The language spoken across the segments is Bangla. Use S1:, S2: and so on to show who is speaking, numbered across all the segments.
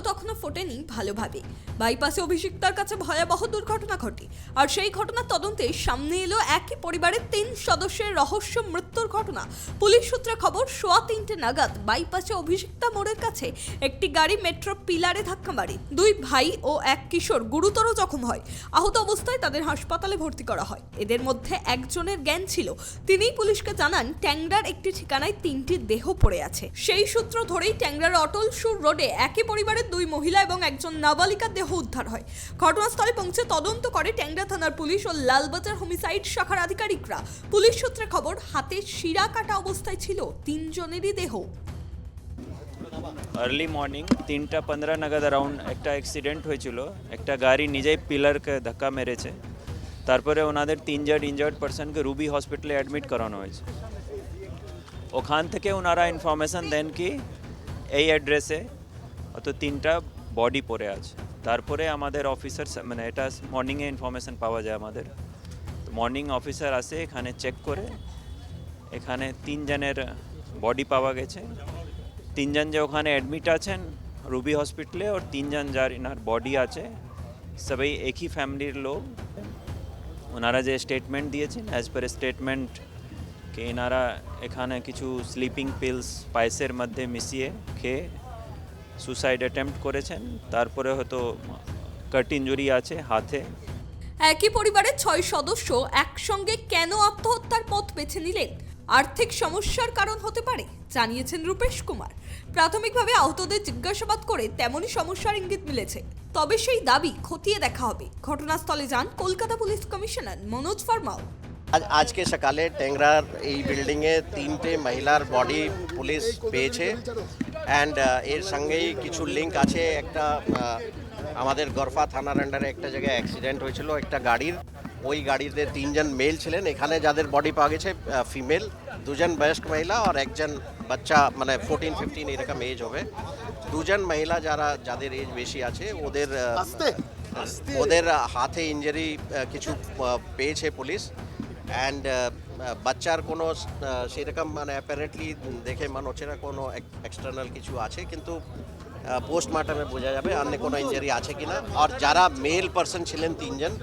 S1: তখনও ফোটেনি ভালোভাবে। বাইপাসে অভিষিক্তার কাছে ভয়াবহ দুর্ঘটনা ঘটে, আর সেই ঘটনার তদন্তে সামনে এলো একই পরিবারের 3 সদস্যের রহস্য মৃত্যুর ঘটনা। পুলিশ সূত্রে খবর, 3:15 নাগাদ বাইপাসে অভিষিক্তা মোড়ের কাছে একটি গাড়ি মেট্রো পিলারে ধাক্কা মারে। 2 ভাই ও এক কিশোর গুরুতর জখম হয়। আহত অবস্থায় তাদের হাসপাতালে ভর্তি করা হয়। এদের মধ্যে একজনের জ্ঞান ছিল। তিনিই পুলিশকে জানান ট্যাংরার একটি ঠিকানায় 3টি দেহ পড়ে আছে। সেই সূত্র ধরেই ট্যাংরার অটল সুর রোডে একই পরিবারের 2 মহিলা এবং একজন নাবালিকার দেহ উদ্ধার হয়। ঘটনাস্থলে পৌঁছে তদন্ত করে ট্যাংরা থানার পুলিশ ও লালবাজার হোমিসাইড শাখার আধিকারিকরা। পুলিশ সূত্রে খবর, হাতে শিরা কাটা অবস্থায় ছিল 3 জনেরই দেহ।
S2: আর্লি মর্নিং 3:15 নাগাদ অ্যারাউন্ড একটা অ্যাক্সিডেন্ট হয়েছিল। একটা গাড়ি নিজেই পিলারকে ধাক্কা মেরেছে। তারপরে ওনাদের 3জন ইনজার্ড পার্সনকে রুবি হসপিটালে অ্যাডমিট করানো হয়েছে। ওখান থেকে ওনারা ইনফরমেশন দেন কি এই অ্যাড্রেসে অত 3টা বডি পড়ে আছে। তারপরে আমাদের অফিসার, মানে এটা মর্নিংয়ে ইনফরমেশন পাওয়া যায় আমাদের, তো মর্নিং অফিসার আসে, এখানে চেক করে এখানে 3 জনের বডি পাওয়া গেছে। 3 জন যে ওখানে অ্যাডমিট আছেন রুবি হসপিটালে, আর 3 জন যার ইনার বডি আছে সবাই একই ফ্যামিলির লোক। ওনারা যে স্টেটমেন্ট দিয়েছেন, অ্যাজ পার স্টেটমেন্ট কে এনারা এখানে কিছু স্লিপিং পিলস পায়েসের মধ্যে মিশিয়ে খেয়ে সুসাইড অ্যাটেম্প্ট করেছেন। তারপরে হয়তো কাট ইঞ্জুরি আছে হাতে।
S1: একই পরিবারের 6 সদস্য একসঙ্গে কেন আত্মহত্যার পথ বেছে নিলেন? আর্থিক সমস্যার কারণ হতে পারে, জানিয়েছেন রূপেশ কুমার। প্রাথমিকভাবে আহতদের জিজ্ঞাসাবাদ করে তেমনই সমস্যার ইঙ্গিত মিলেছে, তবে সেই দাবি খতিয়ে দেখা হবে। ঘটনাস্থলে যান কলকাতা পুলিশ কমিশনার মনোজ ভার্মাও।
S3: আজকে সকালে ট্যাংরার এই বিল্ডিংয়ে 3টে মহিলার বডি পুলিশ পেয়েছে, অ্যান্ড এর সঙ্গেই কিছু লিঙ্ক আছে। একটা আমাদের গরফা থানার আন্ডারে একটা জায়গায় অ্যাক্সিডেন্ট হয়েছিল একটা গাড়ির, ওই গাড়িতে 3 জন মেল ছিলেন। এখানে যাদের বডি পাওয়া গেছে ফিমেল, 2 জন বয়স্ক মহিলা আর একজন বাচ্চা, মানে 14-15 এরকম এজ হবে। 2 জন মহিলা যাদের এজ বেশি আছে, ওদের হাতে ইঞ্জুরি কিছু পেয়েছে পুলিশ। অ্যান্ড বাচ্চার কোনো সেরকম, মানে অ্যাপারেন্টলি দেখে মনে হচ্ছে না কোনো এক্সটার্নাল কিছু আছে, কিন্তু পোস্টমর্টমে বোঝা যাবে অন্য কোনো ইঞ্জুরি আছে কিনা। আর যারা মেল পারসন ছিলেন 3 জন,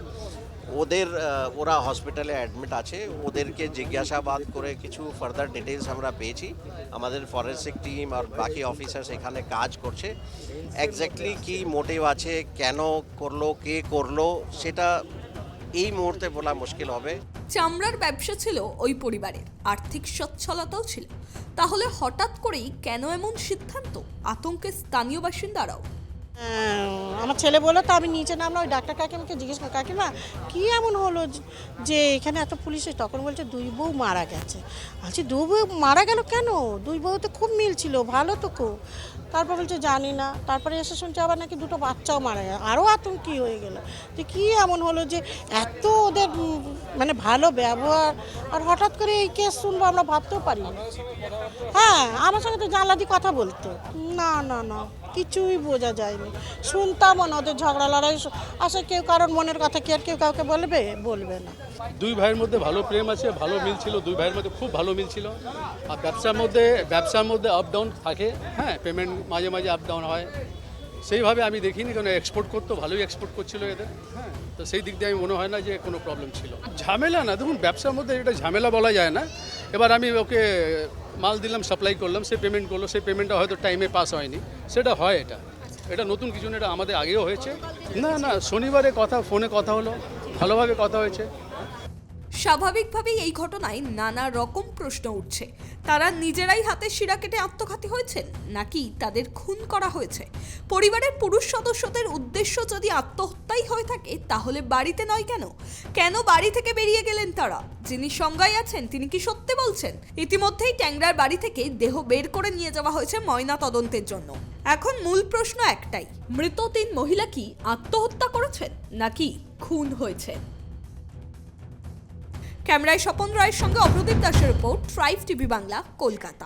S3: ওরা হসপিটালে অ্যাডমিট আছে। ওদেরকে জিজ্ঞাসাবাদ করে কিছু ফার্দার ডিটেলস আমরা পেয়েছি। আমাদের ফরেন্সিক টিম আর বাকি অফিসার্স এখানে কাজ করছে। এক্স্যাক্টলি কি মোটিভ আছে, কেন করলো, কে করলো, সেটা এই মুহূর্তে বলা মুশকিল হবে।
S1: চামড়ার ব্যবসা ছিল ওই পরিবারের, আর্থিক সচ্ছলতাও ছিল। তাহলে হঠাৎ করেই কেন এমন সিদ্ধান্ত? আতঙ্কে স্থানীয় বাসিন্দারাও।
S4: আমার ছেলে বলে তো আমি নিচে নামলাম, ওই ডাক্তার কাকিমাকে জিজ্ঞেস করি, কাকিমা কী এমন হলো যে এখানে এত পুলিশ? তখন বলছে 2 বউ মারা গেছে। আচ্ছা 2 বউ মারা গেল কেন? 2 বউ তো খুব মিল ছিল, ভালো তো খুব। তারপর বলছে জানি না। তারপরে এসে শুনছে আবার নাকি 2টো বাচ্চাও মারা গেল। আরও আতঙ্কি হয়ে গেল যে কী এমন হলো যে এত ওদের মানে ভালো ব্যবহার, আর হঠাৎ করে এই কেস শুনবো আমরা ভাবতেও পারি না। হ্যাঁ, আমার সঙ্গে তো জানলা দিয়ে কথা বলতো। না না না, কিছুই বোঝা যায়নি। শুনতাম না ওদের ঝগড়া লড়াই আসে, কেউ কারোর মনের কথা কি আর কেউ কাউকে বলবে না।
S5: 2 ভাইয়ের মধ্যে ভালো প্রেম আছে, ভালো মিল ছিল। 2 ভাইয়ের মধ্যে খুব ভালো মিল ছিল। আর ব্যবসার মধ্যে আপ ডাউন থাকে। হ্যাঁ, পেমেন্ট মাঝে মাঝে আপ ডাউন হয়। সেইভাবে আমি দেখিনি, কারণ এক্সপোর্ট করতো, ভালোই এক্সপোর্ট করছিল এদের। হ্যাঁ, তো সেই দিক দিয়ে আমি মনে হয় না যে কোনো প্রবলেম ছিল। ঝামেলা না, দেখুন ব্যবসার মধ্যে এটা ঝামেলা বলা যায় না। এবার আমি ওকে মাল দিলাম, সাপ্লাই করলাম, সে পেমেন্ট করলো, সেই পেমেন্টটা হয়তো টাইমে পাস হয়নি, সেটা হয়। এটা নতুন কিছু না, এটা আমাদের আগেও হয়েছে। না, শনিবারে ফোনে কথা হলো, ভালোভাবে কথা হয়েছে।
S1: স্বাভাবিকভাবেই এই ঘটনায় নানা রকম প্রশ্ন উঠছে। তারা নিজেরাই হাতে শিরা কেটে আত্মঘাতী হয়েছেন, নাকি তাদের খুন করা হয়েছে? পরিবারের পুরুষ সদস্যদের উদ্দেশ্য যদি আত্মহত্যাই হয়ে থাকে, তাহলে বাড়িতে নয় কেন? কেন বাড়ি থেকে বেরিয়ে গেলেন তারা? যিনি সংজ্ঞায় আছেন তিনি কি সত্যি বলছেন? ইতিমধ্যেই ট্যাংরার বাড়ি থেকে দেহ বের করে নিয়ে যাওয়া হয়েছে ময়না তদন্তের জন্য। এখন মূল প্রশ্ন একটাই, মৃত 3 মহিলা কি আত্মহত্যা করেছেন নাকি খুন হয়েছে? ক্যামেরায় স্বপন রায়ের সঙ্গে অপ্রদীপ দাসের report, tribe TV Bangla, Kolkata.